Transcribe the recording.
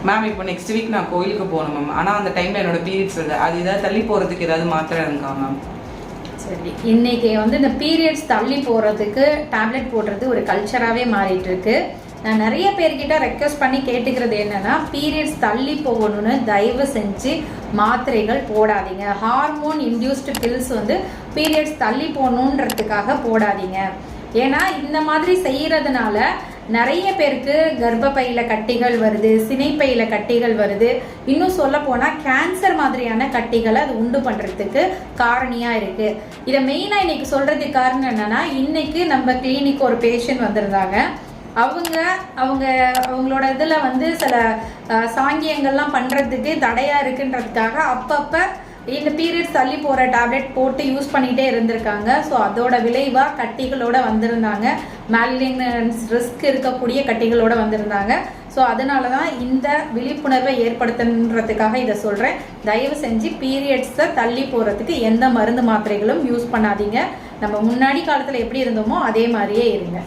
Ma'am இப்போ next week நான் கோயிலுக்கு போகணும் மேம். ஆனால் அந்த டைமில் என்னோட பீரியட்ஸ் வருது. அது ஏதாவது தள்ளி போகிறதுக்கு ஏதாவது மாத்திரை இருக்கா மேம்? சரி, இன்னைக்கு வந்து இந்த பீரியட்ஸ் தள்ளி போகிறதுக்கு டேப்லெட் போடுறது ஒரு கல்ச்சராகவே மாறிட்டு இருக்கு. நான் நிறைய பேர்கிட்ட ரெக்வஸ்ட் பண்ணி கேட்டுக்கிறது என்னன்னா, பீரியட்ஸ் தள்ளி போகணும்னு தயவு செஞ்சு மாத்திரைகள் போடாதீங்க. ஹார்மோன் இன்டியூஸ்டு பில்ஸ் வந்து பீரியட்ஸ் தள்ளி போகணுன்றதுக்காக போடாதீங்க. ஏன்னா இந்த மாதிரி செய்யறதுனால நிறைய பேருக்கு கர்ப்பப்பையில கட்டிகள் வருது, சினைப்பையில கட்டிகள் வருது, இன்னும் சொல்ல போனா கேன்சர் மாதிரியான கட்டிகளை அது உண்டு பண்றதுக்கு காரணியா இருக்கு. இதை மெயினா இன்னைக்கு சொல்றதுக்கு காரணம் என்னன்னா, இன்னைக்கு நம்ம கிளினிக் ஒரு பேஷண்ட் வந்திருந்தாங்க. அவங்களோட இதுல வந்து சில சாங்கியங்கள்லாம் பண்றதுக்கு தடையா இருக்குன்றதுக்காக அப்பப்ப இந்த பீரியட்ஸ் தள்ளி போகிற டேப்லெட் போட்டு யூஸ் பண்ணிகிட்டே இருந்திருக்காங்க. ஸோ அதோட விளைவாக கட்டிகளோட வந்திருந்தாங்க. மேலினன்ஸ் ரிஸ்க் இருக்கக்கூடிய கட்டிகளோட வந்திருந்தாங்க. ஸோ அதனால தான் இந்த விழிப்புணர்வை ஏற்படுத்துன்றதுக்காக இதை சொல்கிறேன். தயவு செஞ்சு பீரியட்ஸை தள்ளி போகிறதுக்கு எந்த மருந்து மாத்திரைகளும் யூஸ் பண்ணாதீங்க. நம்ம முன்னாடி காலத்தில் எப்படி இருந்தோமோ அதே மாதிரியே இருங்க.